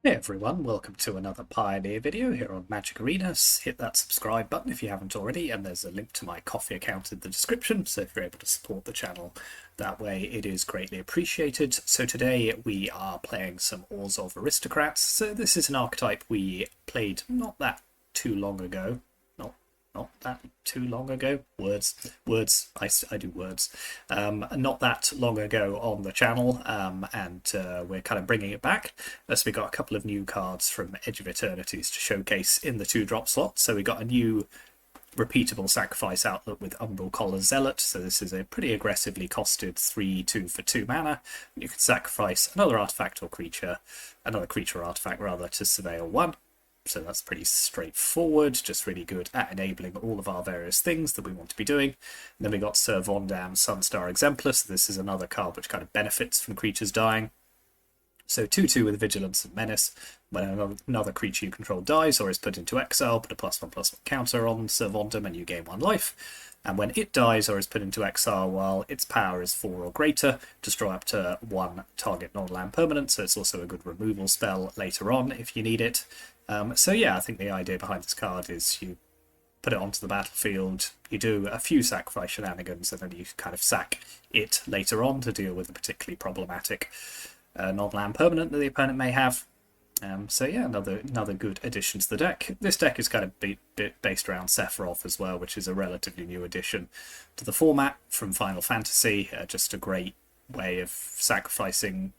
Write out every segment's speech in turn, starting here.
Hey everyone, welcome to another Pioneer video here on Magic Arenas. Hit that subscribe button if you haven't already, and there's a link to my Coffee account in the description, so if you're able to support the channel that way, it is greatly appreciated. So today we are playing some Orzhov Aristocrats. So this is an archetype we played not that too long ago. Not that too long ago. Words. I do words. Not that long ago on the channel, and we're kind of bringing it back as we got a couple of new cards from Edge of Eternities to showcase in the 2-drop slot. So we got a new repeatable sacrifice outlet with Umbral Collar Zealot. So this is a pretty aggressively costed 3/2 for 2 mana. You can sacrifice another artifact or creature, another creature or artifact rather, to surveil 1. So that's pretty straightforward, just really good at enabling all of our various things that we want to be doing. And then we got Syr Vondam Sunstar Exemplar, so this is another card which kind of benefits from creatures dying. So 2/2 with Vigilance and Menace. When another creature you control dies or is put into exile, put a +1/+1 counter on Syr Vondam and you gain 1 life. And when it dies or is put into exile while its power is 4 or greater, destroy up to 1 target non-land permanent, so it's also a good removal spell later on if you need it. So yeah, I think the idea behind this card is you put it onto the battlefield, you do a few sacrifice shenanigans, and then you kind of sack it later on to deal with a particularly problematic non-land permanent that the opponent may have. So yeah, another good addition to the deck. This deck is kind of based around Sephiroth as well, which is a relatively new addition to the format from Final Fantasy. Just a great way of sacrificing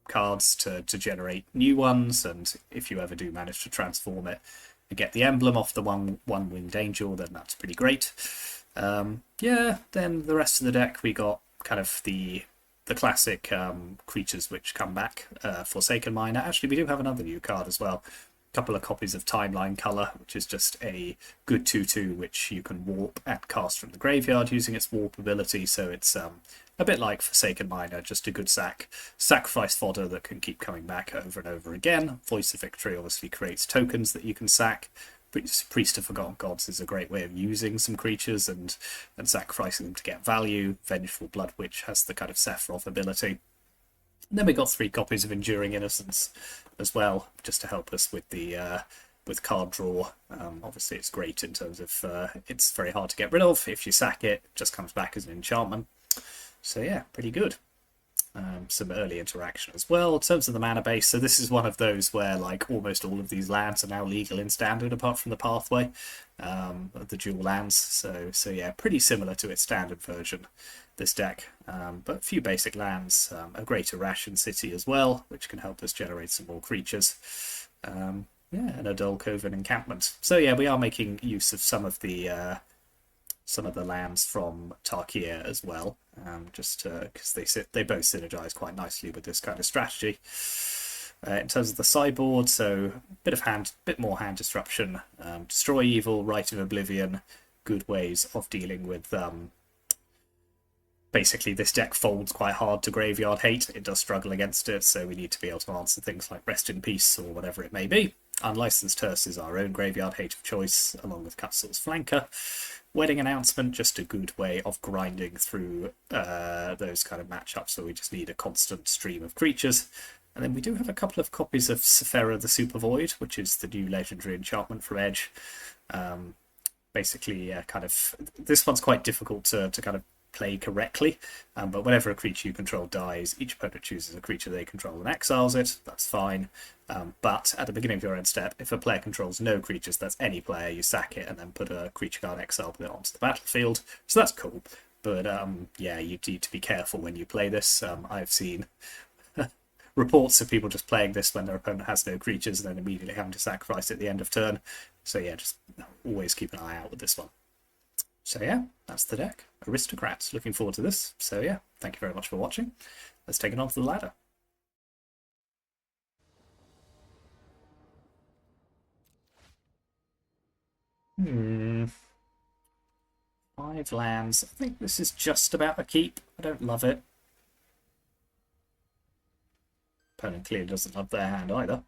cards to generate new ones, and if you ever do manage to transform it and get the emblem off the one-winged angel, then that's pretty great. Yeah, then the rest of the deck, we got kind of the classic creatures which come back. Forsaken Miner. Actually, we do have another new card as well. A couple of copies of Timeline Color, which is just a good 2/2 which you can warp and cast from the graveyard using its warp ability. So it's a bit like Forsaken Miner, just a good sacrifice fodder that can keep coming back over and over again. Voice of Victory obviously creates tokens that you can sack. Priest of Forgotten Gods is a great way of using some creatures and sacrificing them to get value. Vengeful Blood Witch has the kind of Sephiroth ability. And then we got 3 copies of Enduring Innocence as well, just to help us with the with card draw. Obviously it's great in terms of it's very hard to get rid of. If you sack it, it just comes back as an enchantment. So yeah, pretty good. Some early interaction as well in terms of the mana base. So this is one of those where like almost all of these lands are now legal in standard apart from the pathway of the dual lands. So yeah, pretty similar to its standard version, this deck. But a few basic lands, a Greater Ration City as well, which can help us generate some more creatures. Yeah, and a Dull Coven Encampment. So yeah, we are making use of some of the lands from Tarkir as well, just because they both synergize quite nicely with this kind of strategy. In terms of the sideboard, so bit more hand disruption, Destroy Evil, Rite of Oblivion, good ways of dealing with. Basically, this deck folds quite hard to graveyard hate. It does struggle against it, so we need to be able to answer things like Rest in Peace or whatever it may be. Unlicensed Hearse is our own graveyard hate of choice, along with Cutsel's Flanker. Wedding Announcement, just a good way of grinding through those kind of matchups where we just need a constant stream of creatures. And then we do have a couple of copies of Sephira the Super Void, which is the new legendary enchantment from Edge. Basically, kind of this one's quite difficult to kind of play correctly, but whenever a creature you control dies, each opponent chooses a creature they control and exiles it. That's fine. But at the beginning of your end step, if a player controls no creatures, that's any player, you sack it and then put a creature card exile with it onto the battlefield. So that's cool. But yeah, you need to be careful when you play this. I've seen reports of people just playing this when their opponent has no creatures and then immediately having to sacrifice at the end of turn. So yeah, just always keep an eye out with this one. So yeah, that's the deck. Aristocrats. Looking forward to this. So yeah, thank you very much for watching. Let's take it on to the ladder. Hmm. 5 lands. I think this is just about a keep. I don't love it. Opponent clearly doesn't love their hand either.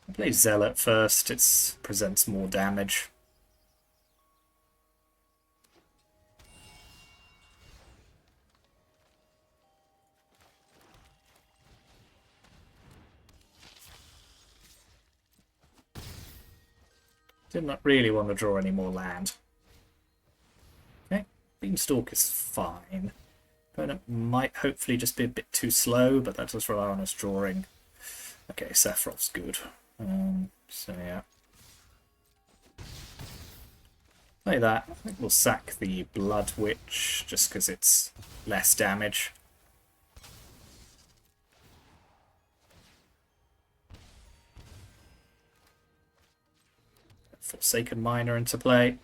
I play Zealot first. It presents more damage. Didn't really want to draw any more land. Okay, Beanstalk is fine. Opponent might hopefully just be a bit too slow, but that does rely on us drawing. Okay, Sephiroth's good. So yeah. Like that. I think we'll sack the Blood Witch just because it's less damage. Forsaken Miner into play.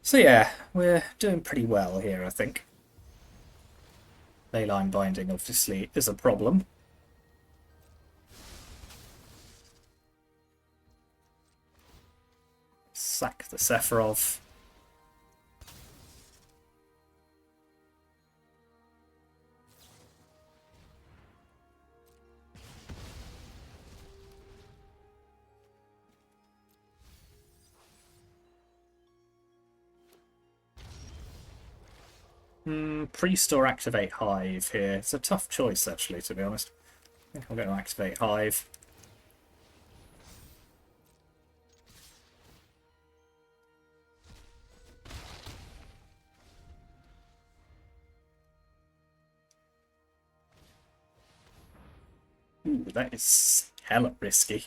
So yeah, we're doing pretty well here, I think. Leyline Binding obviously is a problem. Sack the Sephiroth. Priest or activate Hive here. It's a tough choice, actually, to be honest. I think I'm going to activate Hive. Ooh, that is hella risky.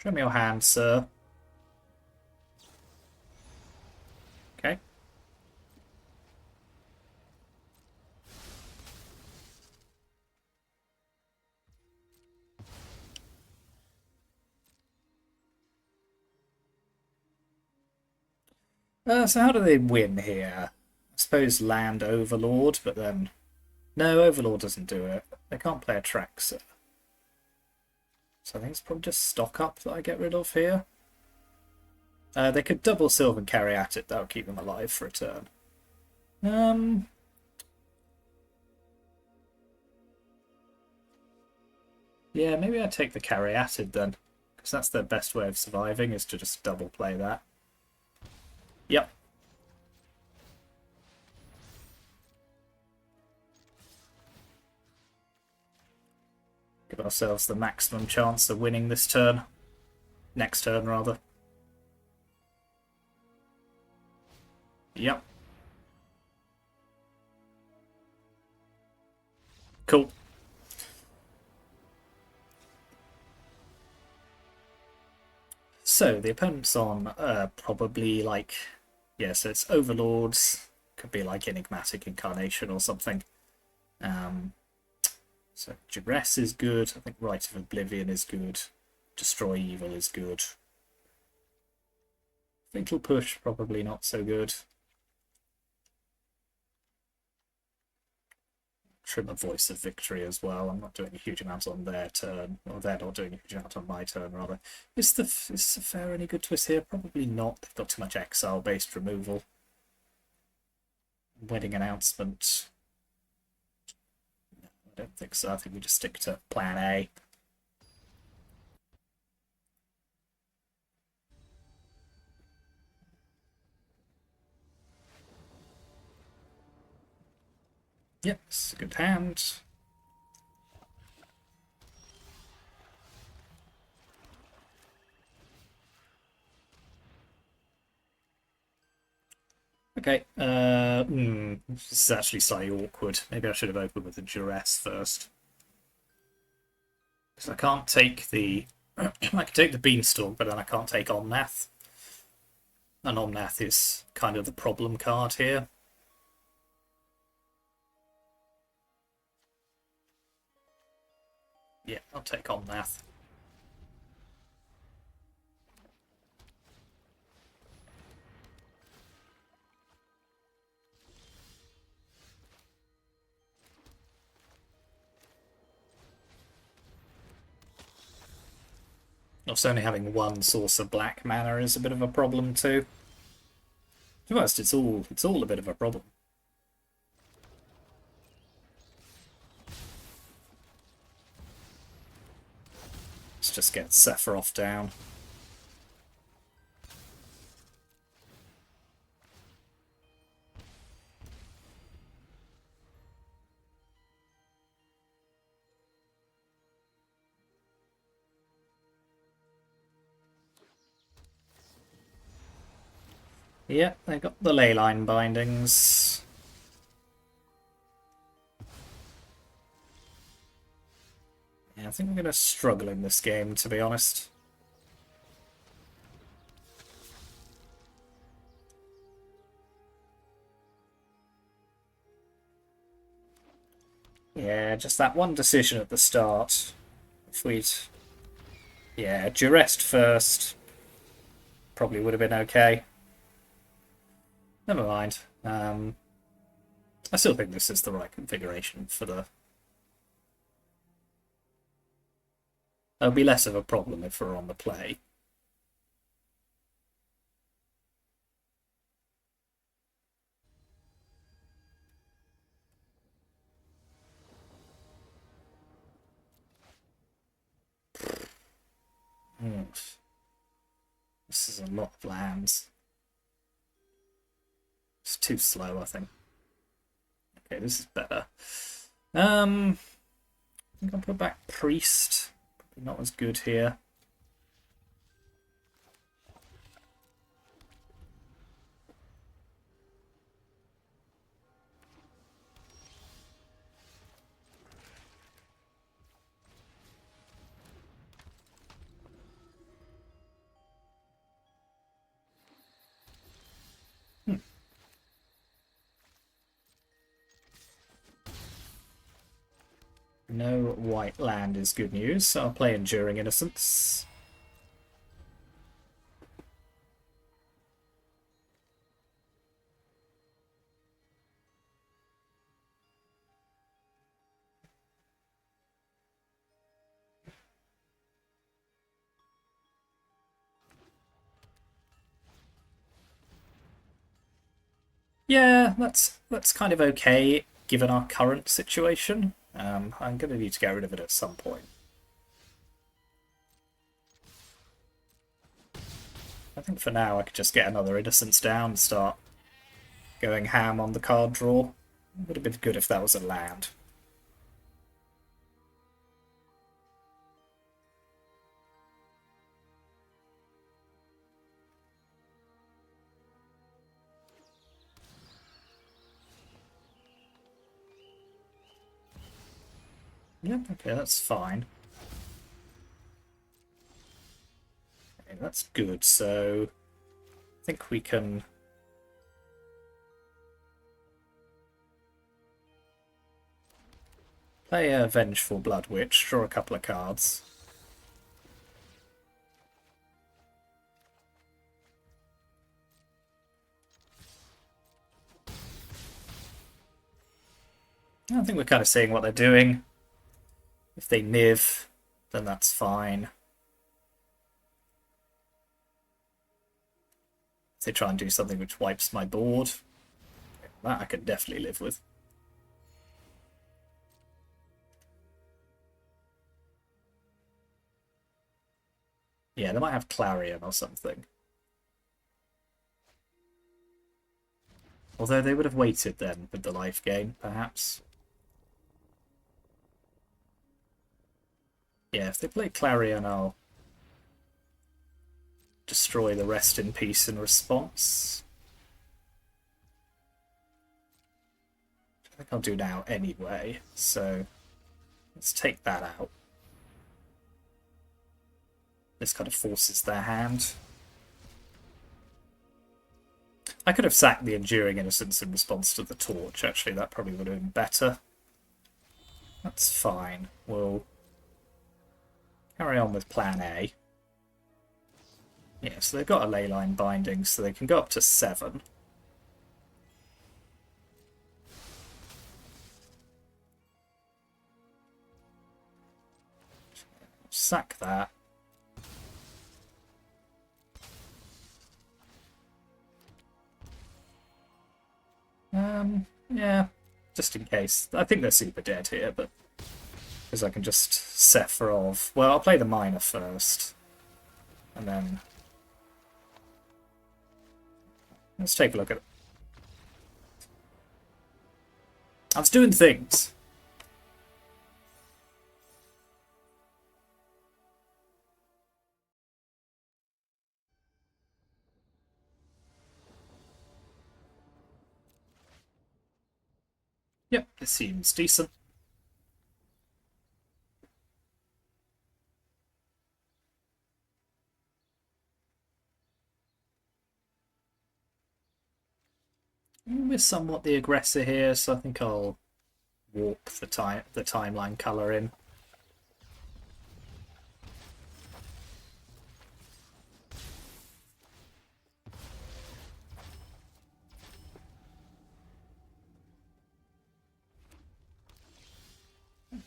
Show me your hand, sir. Okay. So how do they win here? I suppose land Overlord, but then... No, Overlord doesn't do it. They can't play a Traxxas. So I think it's probably just stock up that I get rid of here. They could double Sylvan carry at it. That would keep them alive for a turn. Yeah, maybe I take the Caryatid then. Because that's their best way of surviving, is to just double play that. Yep. Give ourselves the maximum chance of winning this turn. Next turn, rather. Yep. Cool. So, the opponent's on probably like... Yeah, so it's Overlords. Could be like Enigmatic Incarnation or something. So Duress is good. I think Rite of Oblivion is good. Destroy Evil is good. Fatal Push, probably not so good. Trim a Voice of Victory as well. I'm not doing a huge amount on their turn. Or they're not doing a huge amount on my turn, rather. Is the Fair any good twist here? Probably not. They've got too much exile-based removal. Wedding Announcement. No, I don't think so. I think we just stick to plan A. Yep, it's a good hand. Okay, this is actually slightly awkward. Maybe I should have opened with the Duress first. Because I can't take the... I can take the Beanstalk, but then I can't take Omnath. And Omnath is kind of the problem card here. Yeah, I'll take Omnath. Also, only having one source of black mana is a bit of a problem too. To be honest, it's all a bit of a problem. Let's just get Sephiroth down. Yep, they got the leyline bindings. Yeah, I think we're going to struggle in this game, to be honest. Yeah, just that one decision at the start. If we'd... Yeah, duressed first. Probably would have been okay. Never mind. I still think this is the right configuration for the... There'll be less of a problem if we're on the play. This is a lot of lands. It's too slow, I think. Okay, this is better. I think I'll put back Priest. Probably not as good here. No white land is good news, so I'll play Enduring Innocence. Yeah, that's kind of okay given our current situation. I'm going to need to get rid of it at some point. I think for now I could just get another Innocence down and start going ham on the card draw. It would have been good if that was a land. Yep, okay, that's fine. Okay, that's good, so I think we can... play a Vengeful Blood Witch, draw a couple of cards. I think we're kind of seeing what they're doing. If they niv, then that's fine. If they try and do something which wipes my board, that I could definitely live with. Yeah, they might have Clarion or something. Although they would have waited then with the life gain, perhaps. Yeah, if they play Clarion, I'll destroy the rest in peace in response. I think I'll do now anyway, so let's take that out. This kind of forces their hand. I could have sacked the Enduring Innocence in response to the Torch, actually, that probably would have been better. That's fine. We'll carry on with plan A. Yeah, so they've got a leyline binding, so they can go up to 7. Sack that. Yeah, just in case. I think they're super dead here, but because I can just Sephiroth. Well, I'll play the Miner first, and then let's take a look at it. I was doing things. seems decent. We're somewhat the aggressor here, so I think I'll warp the timeline colour in.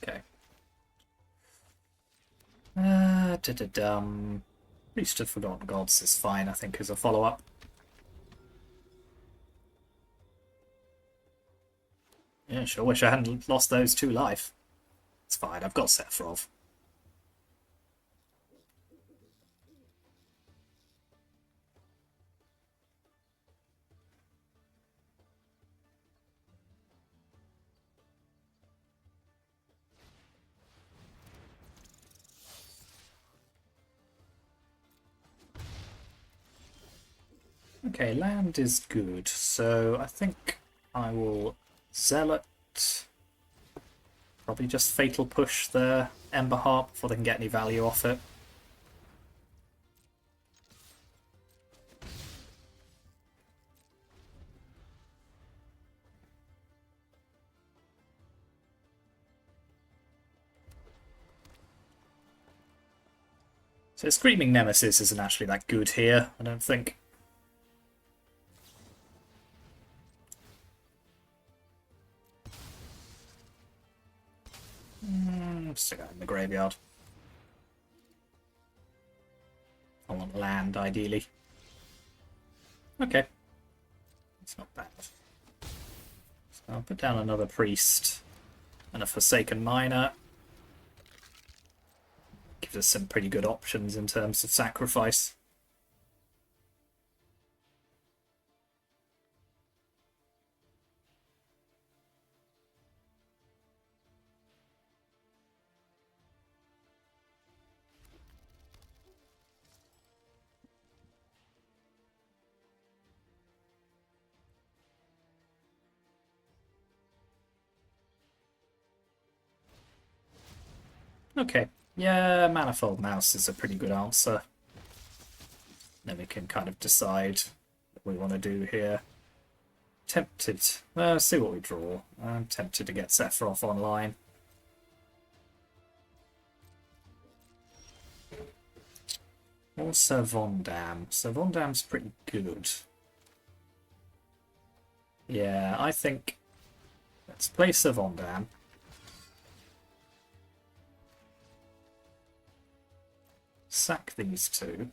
Okay. Priest of Forgotten Gods is fine, I think, as a follow-up. Yeah, sure wish I hadn't lost those 2 life. It's fine, I've got Sephiroth. Okay, land is good, so I think I will Zealot. Probably just Fatal Push the Ember Harp before they can get any value off it. So Screaming Nemesis isn't actually that good here, I don't think. Stick that in the graveyard. I want land, ideally. Okay. It's not bad. So I'll put down another priest and a Forsaken Miner. Gives us some pretty good options in terms of sacrifice. Okay, yeah, Manifold Mouse is a pretty good answer. Then we can kind of decide what we want to do here. Tempted. See what we draw. I'm tempted to get Sephiroth online. Or Syr Vondam. Syr Vondam's pretty good. Yeah, I think... Let's play Syr Vondam. Sack these 2.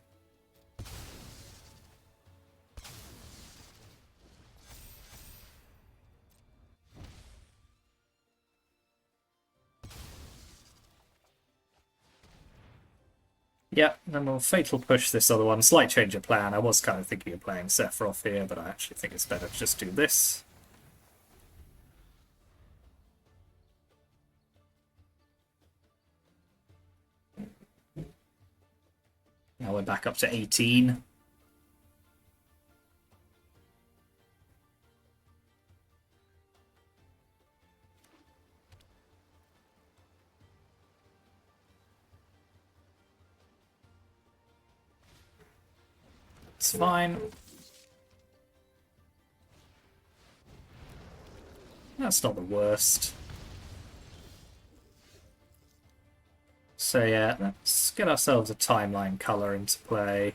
Yeah, then we'll Fatal Push this other one. Slight change of plan. I was kind of thinking of playing Sephiroth here, but I actually think it's better to just do this. Now we're back up to 18. It's fine. That's not the worst. So yeah, let's get ourselves a timeline colour into play.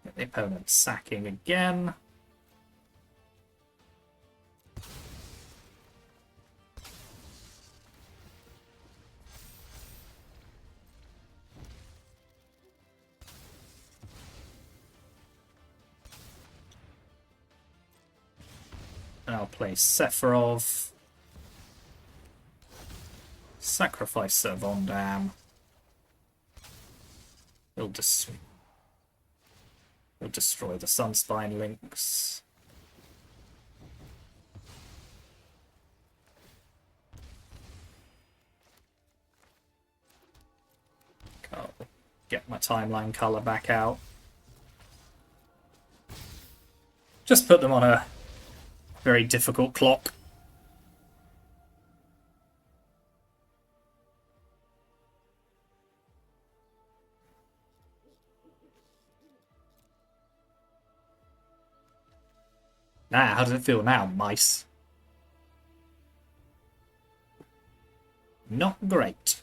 Get the opponent sacking again. And I'll play Sephiroth. Sacrifice Syr Vondam. He'll destroy the Sunspine links. I'll get my timeline colour back out. Just put them on a Very difficult clock. Ah, how does it feel now, mice? Not great.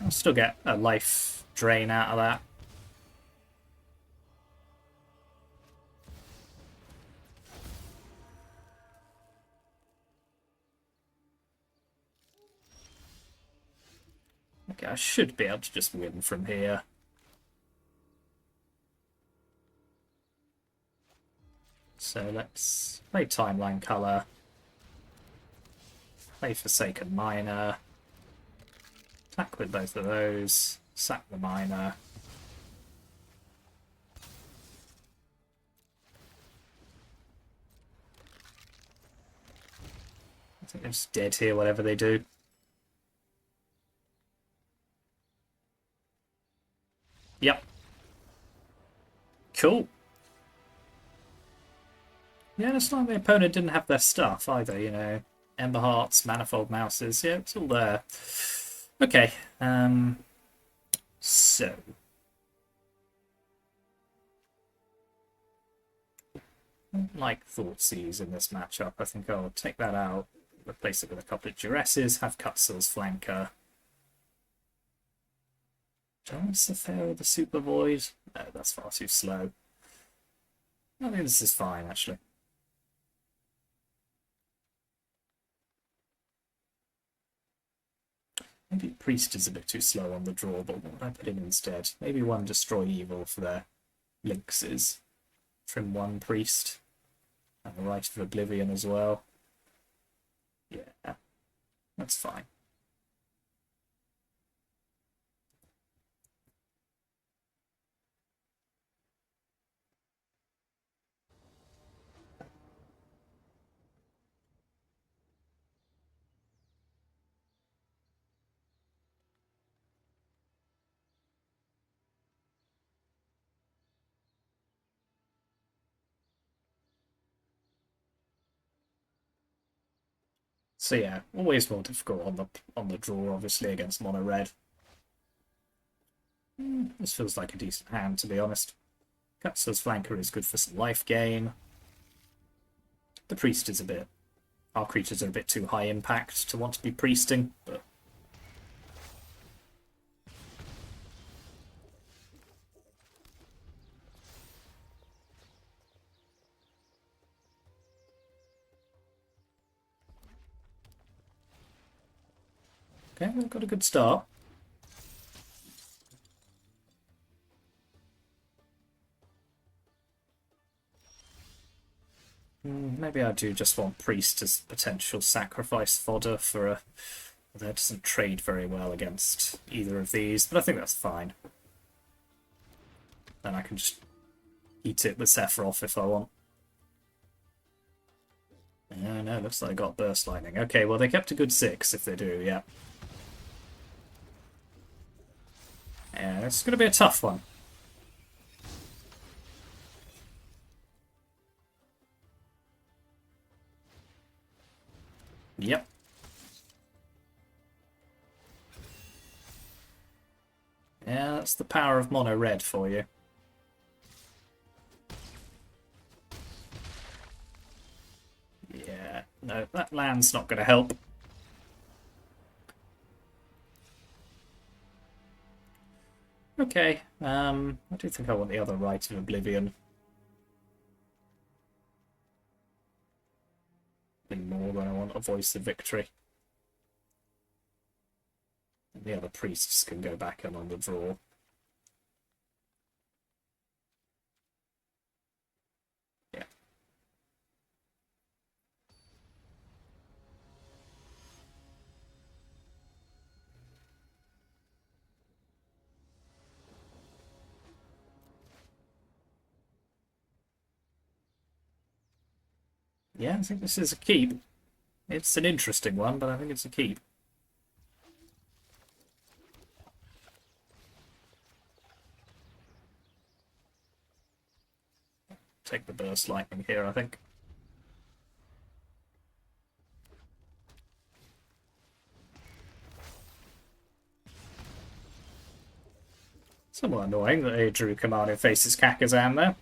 I'll still get a life drain out of that. Okay, I should be able to just win from here. So let's play Timeline Color. Play Forsaken Miner. Attack with both of those. Sack the Miner. I think they're just dead here, whatever they do. Yep. Cool. Yeah, it's like the opponent didn't have their stuff either, you know. Ember Hearts, Manifold Mouses, yeah, it's all there. Okay, so... like Thoughtseize in this matchup. I think I'll take that out, replace it with a couple of Duresses, have Cutsel's Flanker. Do I want to fail the Super Void? No, that's far too slow. I think this is fine, actually. Maybe Priest is a bit too slow on the draw, but what would I put in instead? Maybe one Destroy Evil for their Lynxes. Trim one Priest. And the Rite of Oblivion as well. Yeah, that's fine. So yeah, always more difficult on the draw, obviously, against mono red. This feels like a decent hand, to be honest. Cutsel's Flanker is good for some life gain. The Priest is a bit... Our creatures are a bit too high impact to want to be priesting, but... Okay, we've got a good start. Maybe I do just want Priest as potential sacrifice fodder for a... That doesn't trade very well against either of these, but I think that's fine. Then I can just eat it with Sephiroth if I want. No, looks like I got Burst Lightning. Okay, well they kept a good 6 if they do, yeah. Yeah, it's going to be a tough one. Yep. Yeah, that's the power of mono red for you. Yeah, no, that land's not going to help. Okay, I do think I want the other Rite of Oblivion. More than I want a Voice of Victory. And the other priests can go back in on the draw. Yeah. Yeah, I think this is a keep. It's an interesting one, but I think it's a keep. Take the burst lightning here, I think. Somewhat annoying that he drew command and faces Kakazan there.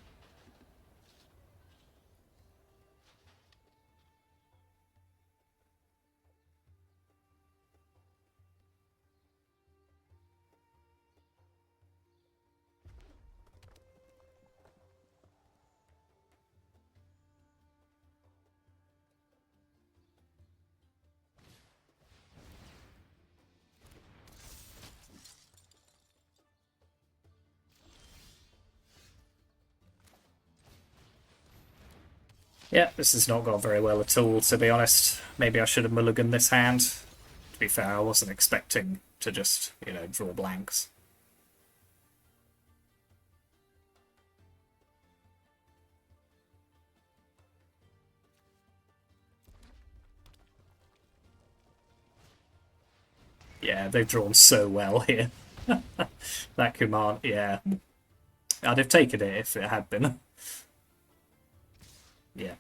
Yeah, this has not gone very well at all, to be honest. Maybe I should have mulliganed this hand. To be fair, I wasn't expecting to just, draw blanks. Yeah, they've drawn so well here. That command, yeah. I'd have taken it if it had been. Yeah.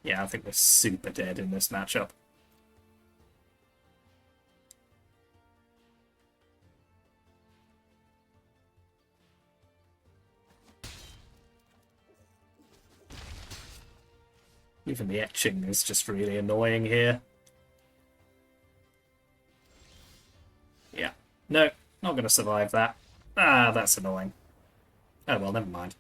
Yeah, I think we're super dead in this matchup. Even the etching is just really annoying here. Yeah. No, not going to survive that. Ah, that's annoying. Oh well, never mind.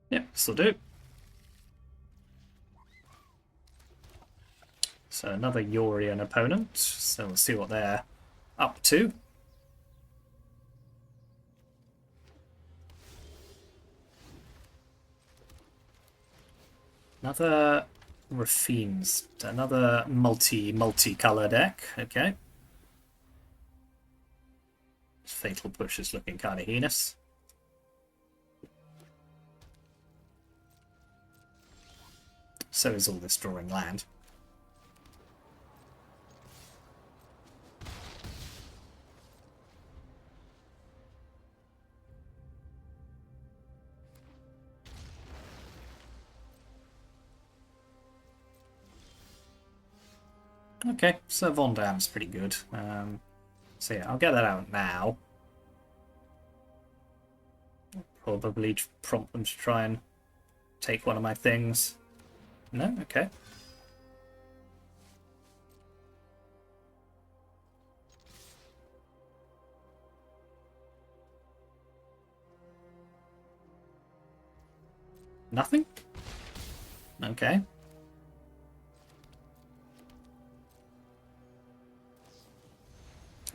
Yep, this'll do. So another Yorion opponent. So we'll see what they're up to. Another Raffine's, another multi-color deck. Okay. Fatal Push is looking kind of heinous. So is all this drawing land. Okay, Syr Vondam's pretty good. So yeah, I'll get that out now. Probably prompt them to try and take one of my things. No? Okay. Nothing? Okay.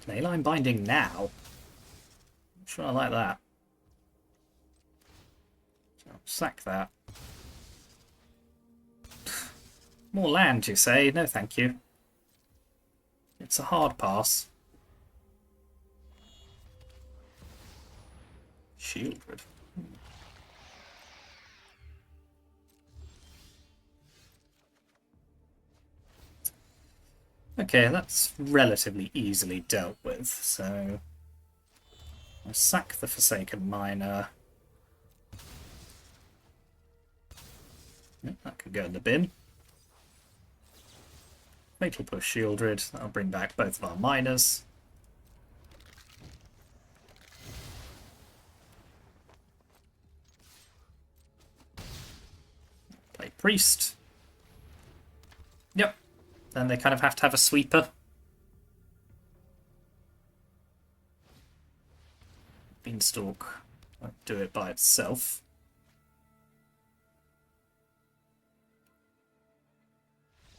Leyline Binding now? I'm sure I like that. So I'll sack that. More land, you say? No, thank you. It's a hard pass. Shieldred. Okay, that's relatively easily dealt with, so I'll sack the Forsaken Miner. Yep, that could go in the bin. Fatal Push Shieldred, that'll bring back both of our miners. Play Priest. Yep. Then they kind of have to have a sweeper. Beanstalk won't do it by itself.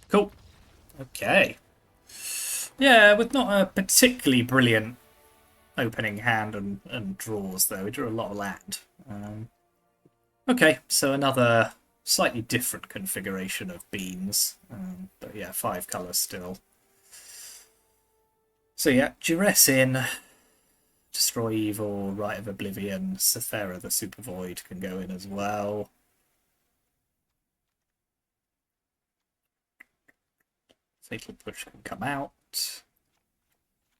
Cool. Okay. Yeah, with not a particularly brilliant opening hand and draws, though. We drew a lot of land. Okay, so another slightly different configuration of beans. But yeah, 5 colours still. So yeah, Duress in, Destroy Evil, Rite of Oblivion, Cythera the Super Void can go in as well. Fatal Push can come out.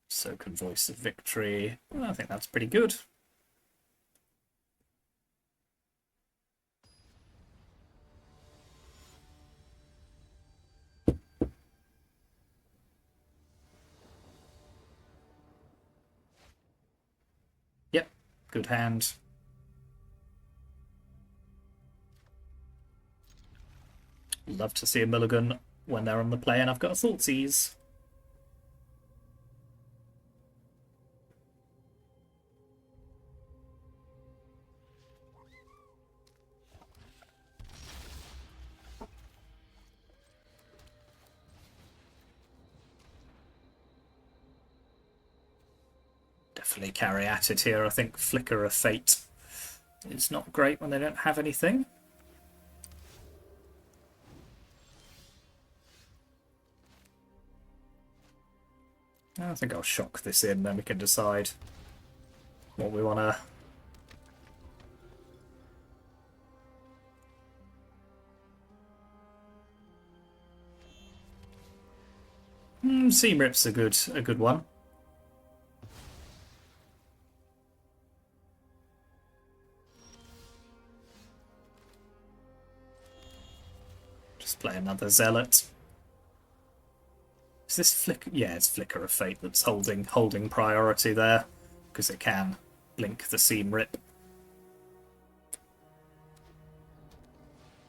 So can Voice of Victory. Well, I think that's pretty good. Yep, good hand. Love to see a mulligan when they're on the play, and I've got a Thoughtseize. Definitely carry at it here. I think Flicker of Fate is not great when they don't have anything. I think I'll shock this in, then we can decide what we want to... Seam Rip's a good one. Just play another Zealot. Is this Flicker? Yeah, it's Flicker of Fate that's holding priority there, because it can blink the Seam Rip.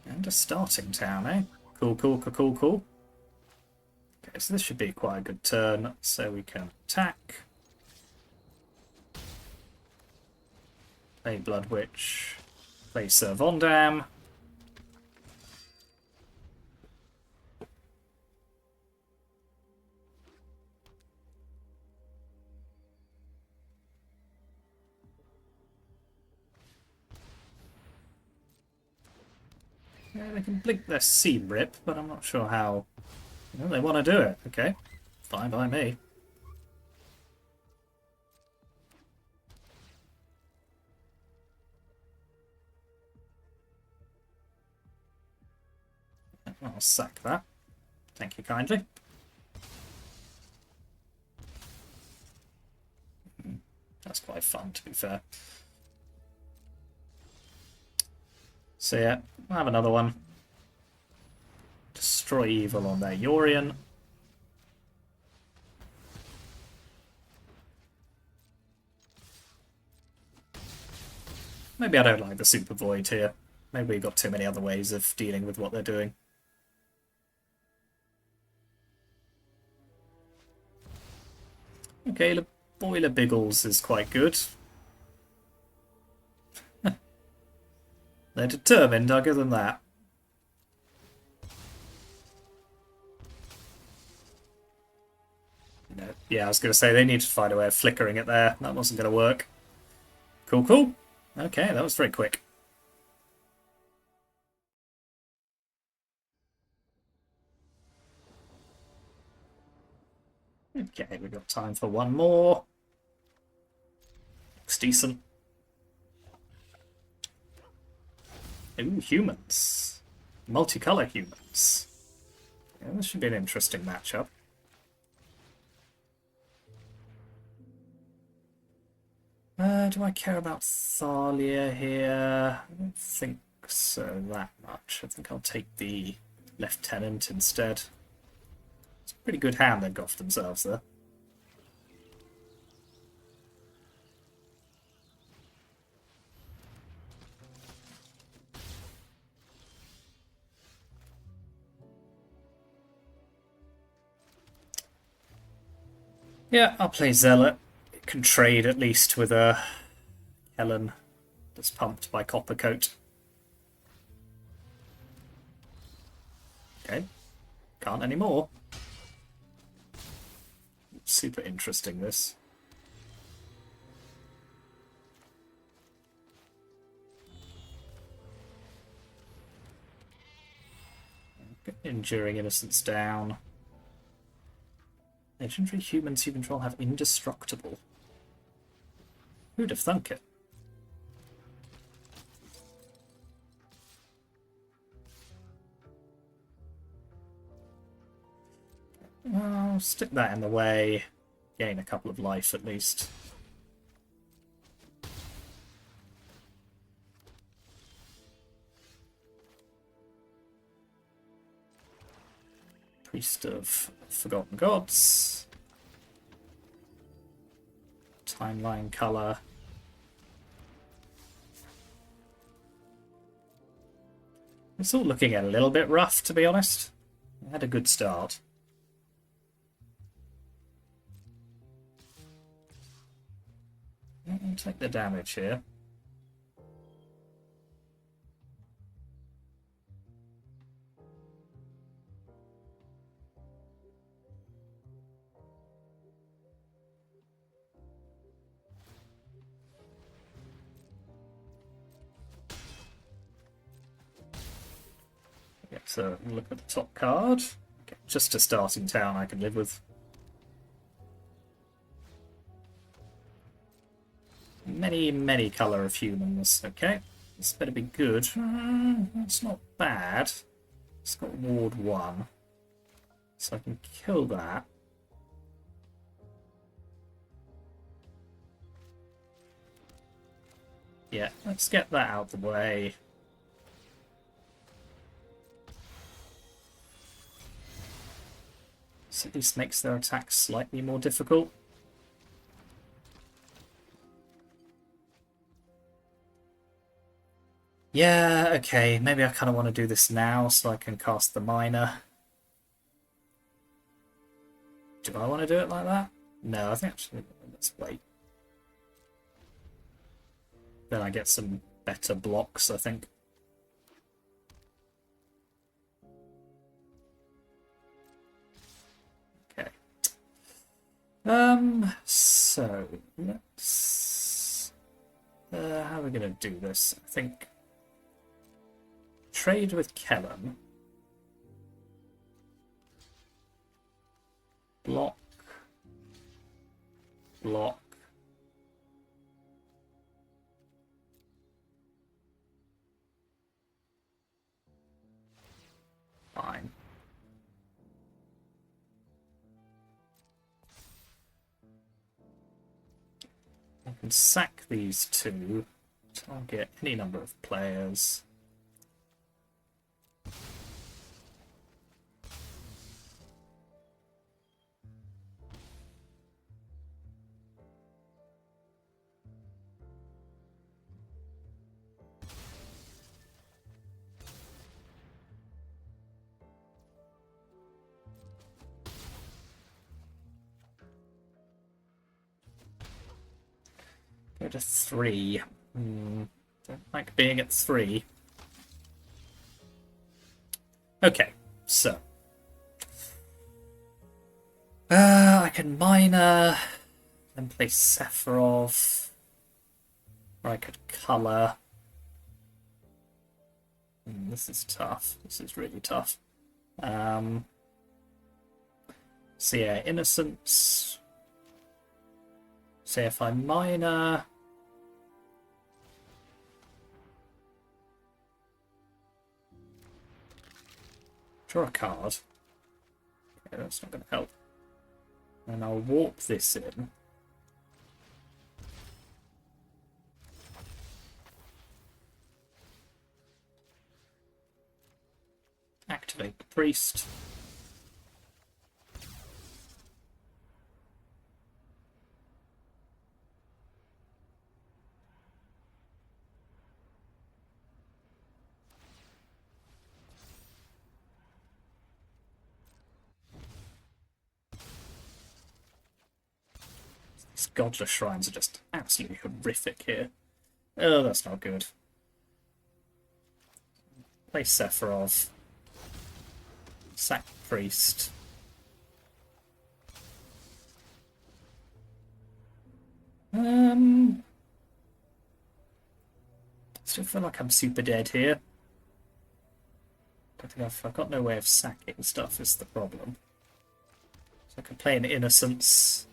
And a starting town, eh? Cool. Okay, so this should be quite a good turn, so we can attack. Play Blood Witch. Play Syr Vondam. Yeah, they can blink their Seam Rip, but I'm not sure how they want to do it. Okay, fine by me. I'll sack that. Thank you kindly. That's quite fun, to be fair. So yeah, I'll have another one. Destroy Evil on their Yorion. Maybe I don't like the Super Void here. Maybe we've got too many other ways of dealing with what they're doing. Okay, Boiler Biggles is quite good. They're determined, I'll give them that. No, yeah, I was going to say they need to find a way of flickering it there. That wasn't going to work. Cool. Okay, that was very quick. Okay, we've got time for one more. Looks decent. Ooh, humans. Multicolour humans. Yeah, this should be an interesting matchup. Do I care about Thalia here? I don't think so that much. I think I'll take the Lieutenant instead. It's a pretty good hand they've got for themselves there. Yeah, I'll play Zealot. It can trade at least with a Helen that's pumped by Coppercoat. Okay, can't anymore. Super interesting, this. Enduring Innocence down. Legendary humans you control have indestructible. Who'd have thunk it? Well, stick that in the way. Gain a couple of life at least. Priest of Forgotten Gods. Timeline color. It's all looking a little bit rough, to be honest. I had a good start. I'll take the damage here. Get a look at the top card. Okay, just a starting town I can live with. Many colour of humans. Okay, this better be good. It's not bad. It's got Ward 1. So I can kill that. Yeah, let's get that out of the way. This at least makes their attacks slightly more difficult. Yeah, okay, maybe I kind of want to do this now so I can cast the Miner. Do I want to do it like that? No, I think actually, let's wait. Then I get some better blocks, I think. Okay. So, let's... how are we going to do this? I think... Trade with Kellen. Block. Block. Fine. I can sack these two. Target any number of players. Go to 3. Don't like being at 3. Okay, so. I can Miner, then play Sephiroth. Or I could colour. This is tough. This is really tough. So yeah, Innocence. Say if I Miner... Draw a card. Okay, that's not going to help. And I'll warp this in. Activate the priest. These godless shrines are just absolutely horrific here. Oh, that's not good. Play Sephiroth. Sack priest. Still feel like I'm super dead here. Don't think I've got no way of sacking stuff is the problem. So I can play an Innocence.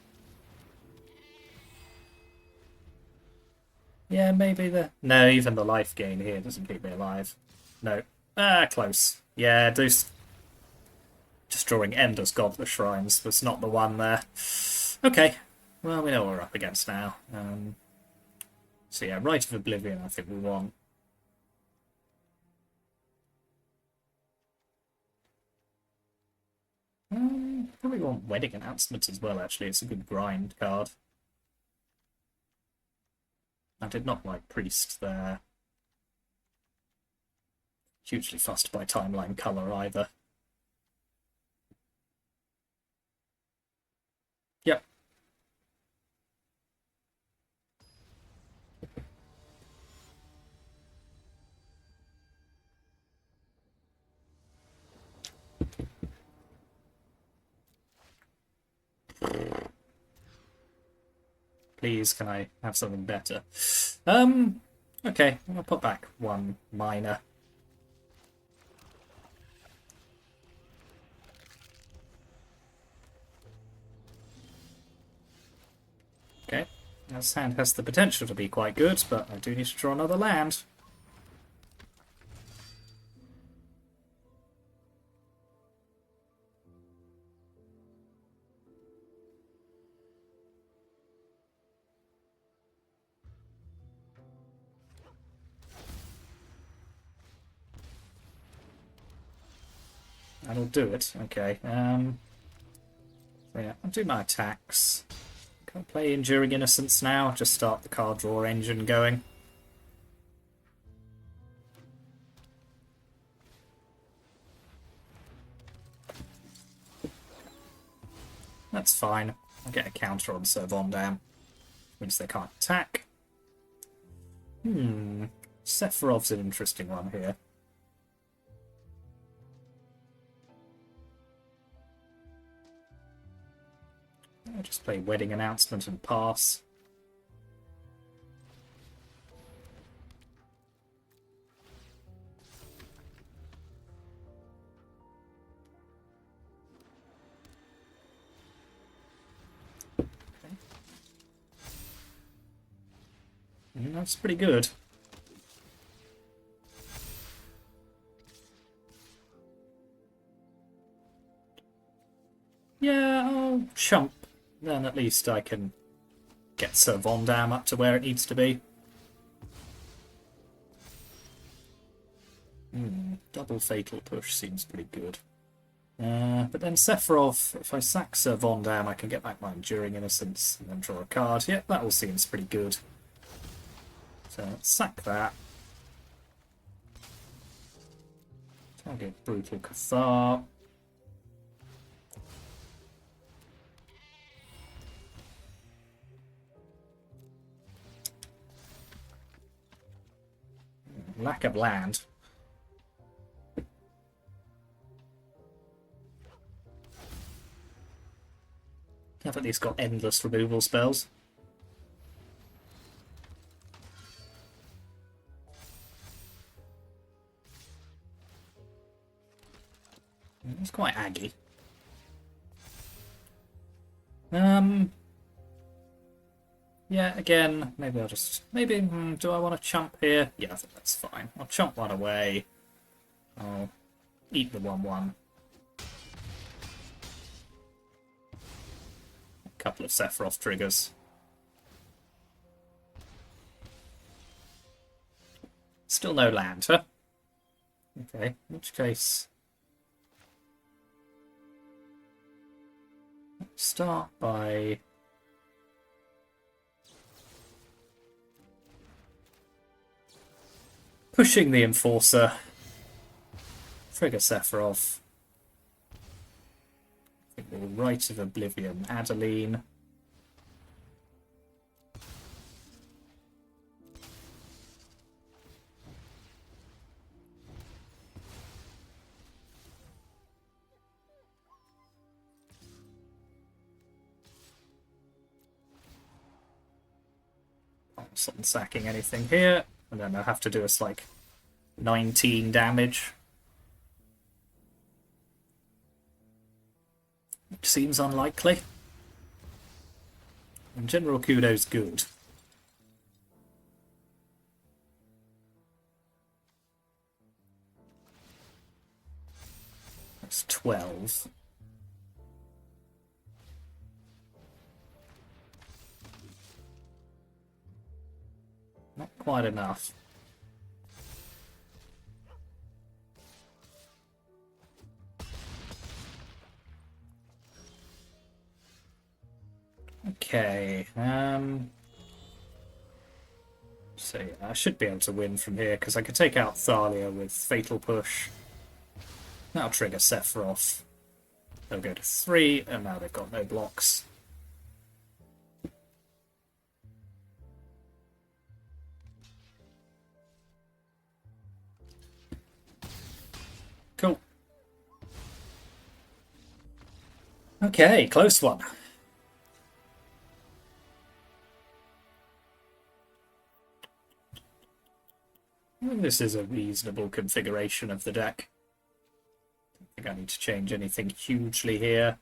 Yeah, maybe the... No, even the life gain here doesn't keep me alive. No. Ah, close. Yeah, just drawing Ender's Godless Shrines was not the one there. Okay. Well, we know what we're up against now. So yeah, Rite of Oblivion I think we want. Probably want Wedding Announcement as well, actually. It's a good grind card. I did not like Priest there. Hugely fussed by timeline colour either. Yep. Please, can I have something better? Okay, I'll put back one minor. Okay, this hand has the potential to be quite good, but I do need to draw another land. That'll do it. Okay. So yeah, I'll do my attacks. Can I play Enduring Innocence now? Just start the card draw engine going. That's fine. I'll get a counter on Syr Vondam. Means they can't attack. Sephiroth's an interesting one here. I'll just play Wedding Announcement and pass. Okay. That's pretty good. Yeah, I'll chump. Then at least I can get Syr Vondam up to where it needs to be. Double Fatal Push seems pretty good. But then Sephiroth, if I sack Syr Vondam, I can get back my Enduring Innocence and then draw a card. Yep, that all seems pretty good. So let's sack that. Target Brutal Cathar. Lack of land. I've at least got endless removal spells. It's quite aggy. Yeah, again, maybe I'll just... Maybe, do I want to chump here? Yeah, I think that's fine. I'll chump one away. I'll eat the 1-1. A couple of Sephiroth triggers. Still no land, huh? Okay, in which case... Start by... pushing the Enforcer. Trigger Sephiroth. I think we'll Rite of Oblivion, Adeline. Not sacking anything here. And then I'll have to do us like 19 damage. which seems unlikely. And General Kudo's good. That's 12. Not quite enough. Okay, so yeah, I should be able to win from here, because I could take out Thalia with Fatal Push. That'll trigger Sephiroth. They'll go to 3, and now they've got no blocks. Cool. Okay, close one. This is a reasonable configuration of the deck. I think I need to change anything hugely here.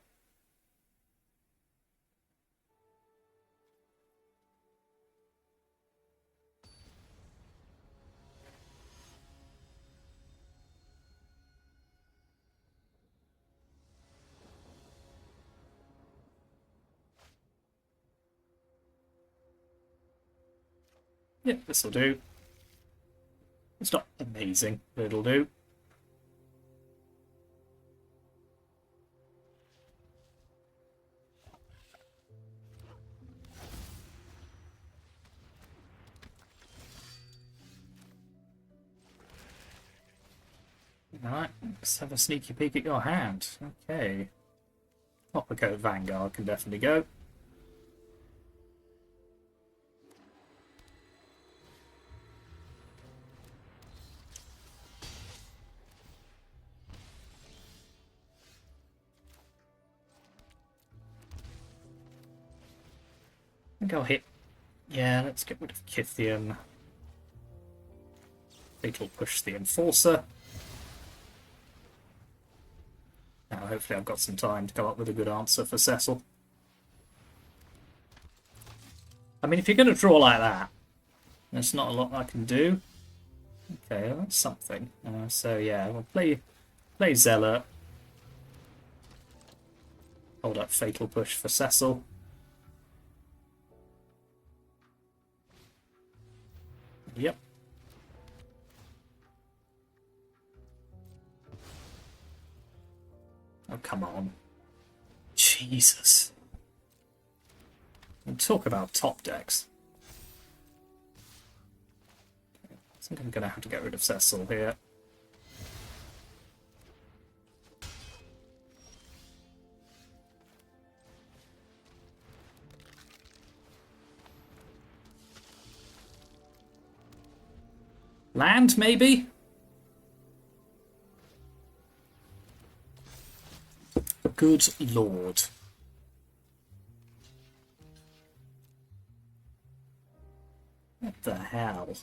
Yep, this'll do. It's not amazing, but it'll do. Alright, let's have a sneaky peek at your hand. Okay. Coppercoat Vanguard can definitely go. I think I'll hit... Yeah, let's get rid of Kithian. Fatal Push the Enforcer. Now hopefully I've got some time to come up with a good answer for Cecil. I mean, if you're going to draw like that, there's not a lot I can do. Okay, well, that's something. So yeah, we'll play Zealot. Hold up Fatal Push for Cecil. Yep. Oh, come on. Jesus. And talk about top decks. I think I'm going to have to get rid of Cecil here. Land, maybe? Good lord. What the hell?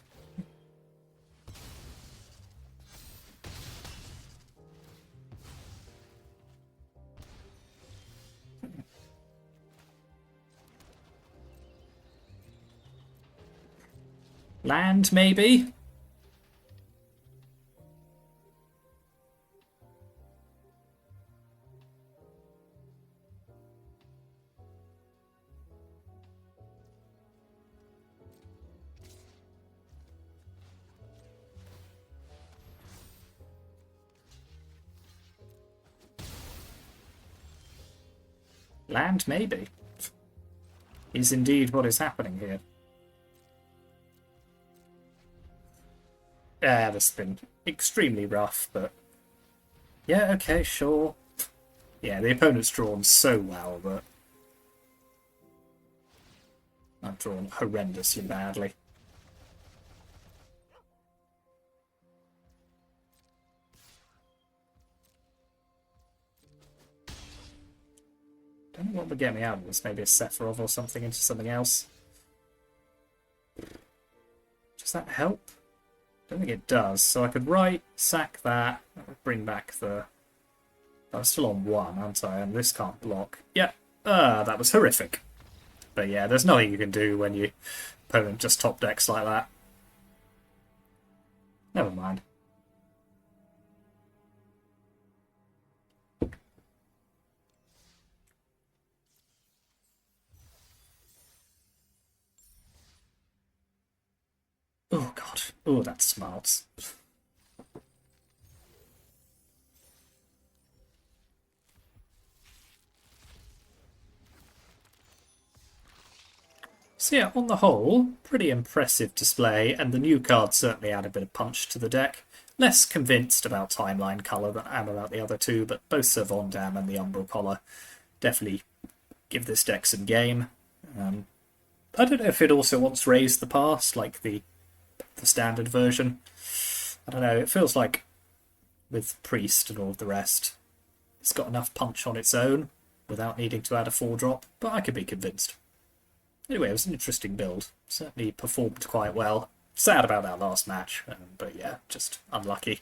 Land, maybe? Land, maybe, is indeed what is happening here. Yeah, this has been extremely rough, but yeah, okay, sure. Yeah, the opponent's drawn so well, but I've drawn horrendously badly. Don't know what would get me out of this. Maybe a Sephiroth or something into something else. Does that help? Don't think it does. So I could sack that, bring back the I'm still on 1, aren't I? And this can't block. Yeah, that was horrific. But yeah, there's nothing you can do when your opponent just top decks like that. Never mind. Oh god. Oh, that smarts. So yeah, on the whole, pretty impressive display, and the new cards certainly add a bit of punch to the deck. Less convinced about Timeline Colour than I am about the other two, but both Syr Vondam and the Umbral Collar definitely give this deck some game. I don't know if it also wants Raise the Past, like the standard version. I don't know, it feels like with Priest and all of the rest, it's got enough punch on its own without needing to add a 4-drop, but I could be convinced. Anyway, it was an interesting build. Certainly performed quite well. Sad about that last match, but yeah, just unlucky.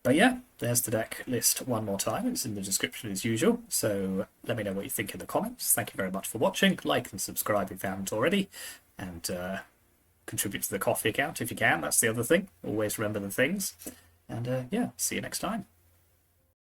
But yeah, there's the deck list one more time. It's in the description as usual, so let me know what you think in the comments. Thank you very much for watching. Like and subscribe if you haven't already, and contribute to the coffee account if you can. That's the other thing. Always remember the things. And yeah, see you next time.